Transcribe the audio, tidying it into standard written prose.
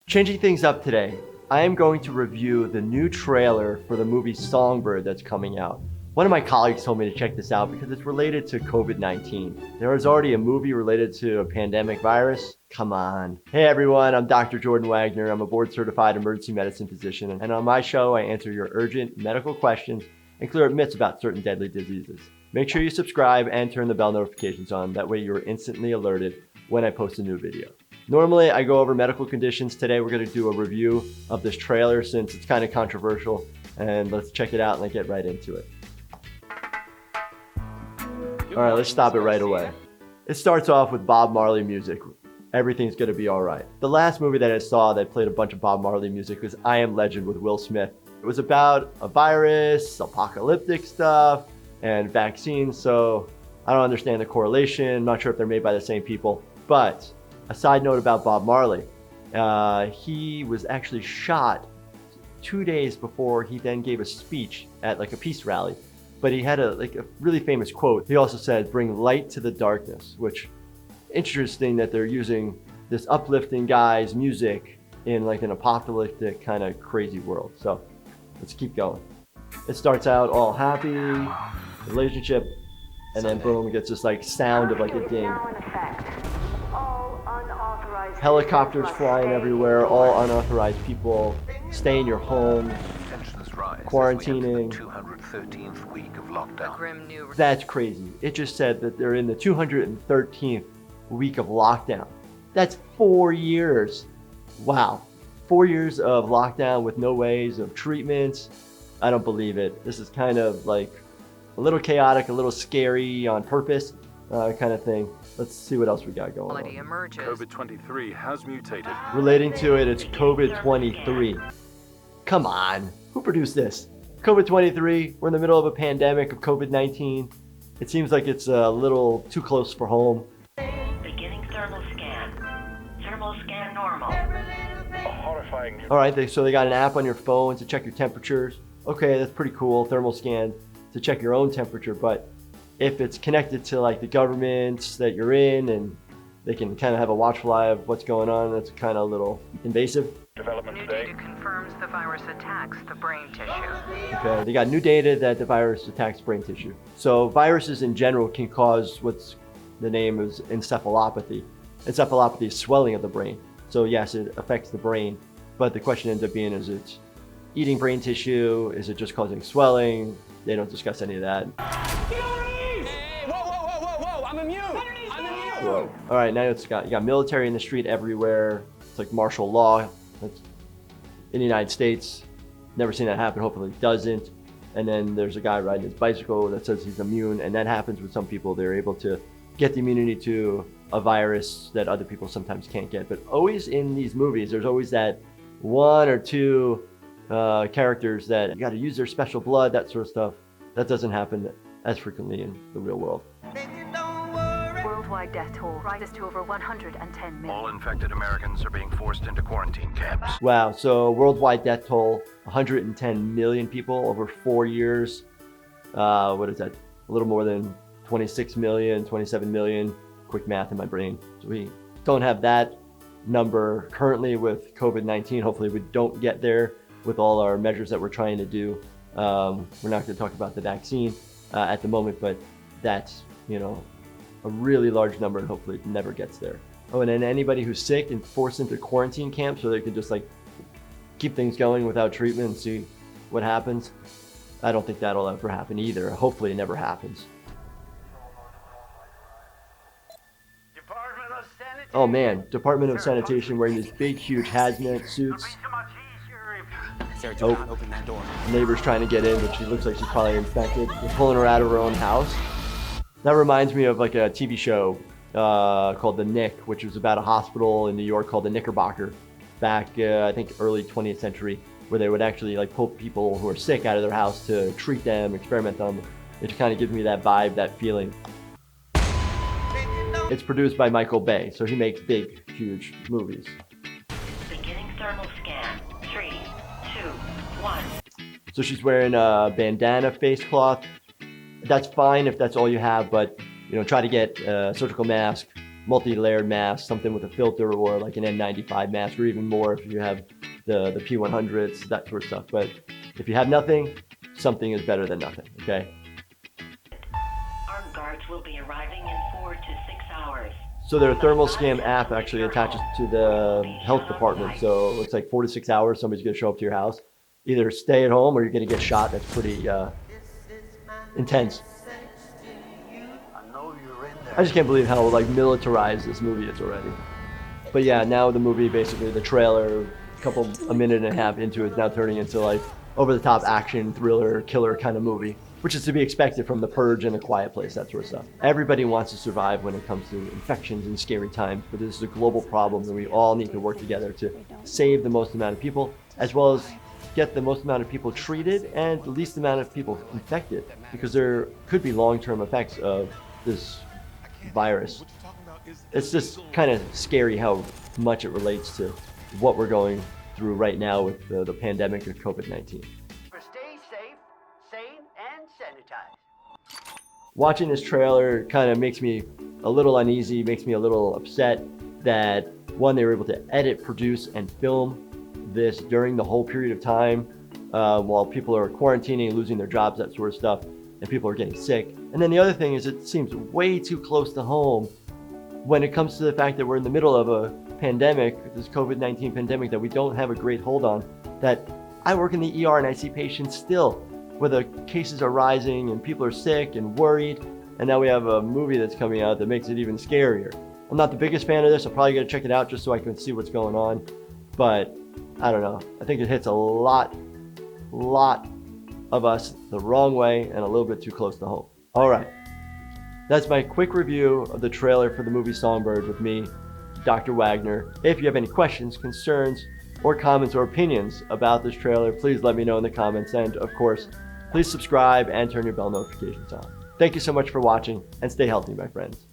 Changing things up today, I am going to review the new trailer for the movie Songbird that's coming out. One of my colleagues told me to check this out because it's related to COVID-19. There is already a movie related to a pandemic virus. Come on. Hey everyone, I'm Dr. Jordan Wagner. I'm a board-certified emergency medicine physician, and on my show, I answer your urgent medical questions and clear up myths about certain deadly diseases. Make sure you subscribe and turn the bell notifications on. That way you're instantly alerted when I post a new video. Normally, I go over medical conditions. Today, we're going to do a review of this trailer since it's kind of controversial, and let's check it out and let's get right into it. All right, let's stop it right away. It starts off with Bob Marley music. Everything's going to be all right. The last movie that I saw that played a bunch of Bob Marley music was I Am Legend with Will Smith. It was about a virus, apocalyptic stuff, and vaccines, so I don't understand the correlation. I'm not sure if they're made by the same people, but a side note about Bob Marley, he was actually shot 2 days before he then gave a speech at like a peace rally. But he had a really famous quote. He also said, "Bring light to the darkness," which interesting that they're using this uplifting guy's music in like an apocalyptic kind of crazy world. So let's keep going. It starts out all happy, relationship, and then boom, it gets this like sound of like a ding. Helicopters flying everywhere, all unauthorized people. Stay in your home. Quarantining. 213th week of lockdown. That's crazy. It just said that they're in the 213th week of lockdown. That's 4 years. Wow. 4 years of lockdown with no ways of treatments. I don't believe it. This is kind of like a little chaotic, a little scary on purpose kind of thing. Let's see what else we got going on. COVID-23 has mutated. Relating to it, it's COVID-23. Come on. Who produced this? COVID-23, we're in the middle of a pandemic of COVID-19. It seems like it's a little too close for home. Beginning thermal scan. Thermal scan normal. Horrifying. All right, so they got an app on your phone to check your temperatures. Okay, that's pretty cool. Thermal scan to check your own temperature, but if it's connected to like the governments that you're in and they can kind of have a watchful eye of what's going on, that's kind of a little invasive. New data confirms the virus attacks the brain tissue. Okay, they got new data that the virus attacks brain tissue. So viruses in general can cause what's the name is encephalopathy. Encephalopathy is swelling of the brain. So yes, it affects the brain, but the question ends up being, is it eating brain tissue? Is it just causing swelling? They don't discuss any of that. Whoa, I'm immune! Whoa. All right, now you got military in the street everywhere. It's like martial law. That's in the United States. Never seen that happen. Hopefully it doesn't. And then there's a guy riding his bicycle that says he's immune, and that happens with some people. They're able to get the immunity to a virus that other people sometimes can't get. But always in these movies, there's always that one or two characters that you got to use their special blood, that sort of stuff. That doesn't happen as frequently in the real world. Worldwide death toll rises to over 110 million. All infected Americans are being forced into quarantine camps. Wow, so worldwide death toll, 110 million people over 4 years. What is that? A little more than 26 million, 27 million. Quick math in my brain. So we don't have that number currently with COVID-19. Hopefully we don't get there with all our measures that we're trying to do. We're not going to talk about the vaccine at the moment, but that's, a really large number, and hopefully it never gets there. Oh, and then anybody who's sick and forced into quarantine camps so they can just keep things going without treatment and see what happens. I don't think that'll ever happen either. Hopefully it never happens. Oh man, Department of Sanitation wearing these big, huge hazmat suits. Oh, open that door. Neighbor's trying to get in, but she looks like she's probably infected. They're pulling her out of her own house. That reminds me of like a TV show called The Nick, which was about a hospital in New York called the Knickerbocker back, I think, early 20th century, where they would actually pull people who are sick out of their house to treat them, experiment on them. It kind of gives me that vibe, that feeling. It's produced by Michael Bay, so he makes big, huge movies. Beginning thermal scan. 3, 2, 1. So she's wearing a bandana face cloth. That's fine if that's all you have, but try to get a surgical mask, multi-layered mask, something with a filter or like an N95 mask, or even more if you have the P100s, that sort of stuff. But if you have nothing, something is better than nothing, okay? Armed guards will be arriving in 4 to 6 hours. So their thermal scan app actually attaches to the health department. So it looks like 4 to 6 hours, somebody's gonna show up to your house. Either stay at home or you're gonna get shot. That's pretty intense. I just can't believe how like militarized this movie is already. But yeah, now the movie, basically the trailer, a minute and a half into it, is now turning into like over-the-top action, thriller, killer kind of movie, which is to be expected from The Purge and A Quiet Place, that sort of stuff. Everybody wants to survive when it comes to infections and scary times, but this is a global problem and we all need to work together to save the most amount of people, as well as get the most amount of people treated and the least amount of people infected, because there could be long-term effects of this virus. It's just kind of scary how much it relates to what we're going through right now with the pandemic of COVID-19. Stay safe, sane, and sanitized. Watching this trailer kind of makes me a little uneasy, makes me a little upset that, one, they were able to edit, produce, and film this during the whole period of time while people are quarantining, losing their jobs, that sort of stuff, and people are getting sick. And then the other thing is, it seems way too close to home when it comes to the fact that we're in the middle of a pandemic, this COVID-19 pandemic that we don't have a great hold on, that I work in the ER and I see patients still where the cases are rising and people are sick and worried. And now we have a movie that's coming out that makes it even scarier. I'm not the biggest fan of this. I'm probably gonna check it out just so I can see what's going on. But I don't know. I think it hits a lot of us the wrong way and a little bit too close to home. All right. That's my quick review of the trailer for the movie Songbird with me, Dr. Wagner. If you have any questions, concerns, or comments or opinions about this trailer, please let me know in the comments. And of course, please subscribe and turn your bell notifications on. Thank you so much for watching, and stay healthy, my friends.